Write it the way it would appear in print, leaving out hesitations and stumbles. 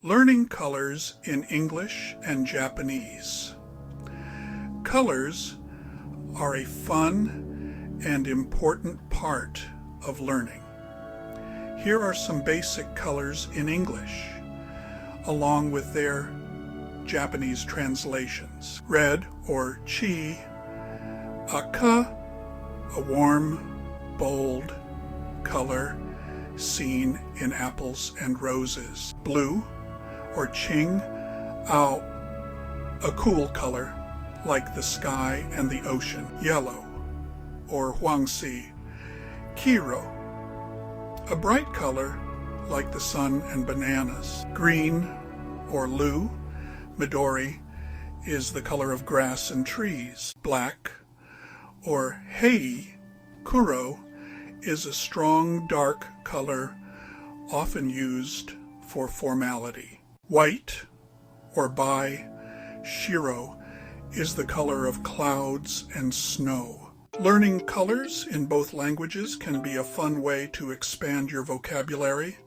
Learning colors in English and Japanese. Colors are a fun and important part of learning. Here are some basic colors in English, along with their Japanese translations. Red or chi, aka, a warm, bold color seen in apples and roses. Blue or ching, ao, a cool color like the sky and the ocean. Yellow or huangxi, Kiiro, a bright color like the sun and bananas. Green or lu, Midori, is the color of grass and trees. Black or hei, Kuro, is a strong dark color often used for formality. White or bai, Shiro, is the color of clouds and snow. Learning colors in both languages can be a fun way to expand your vocabulary.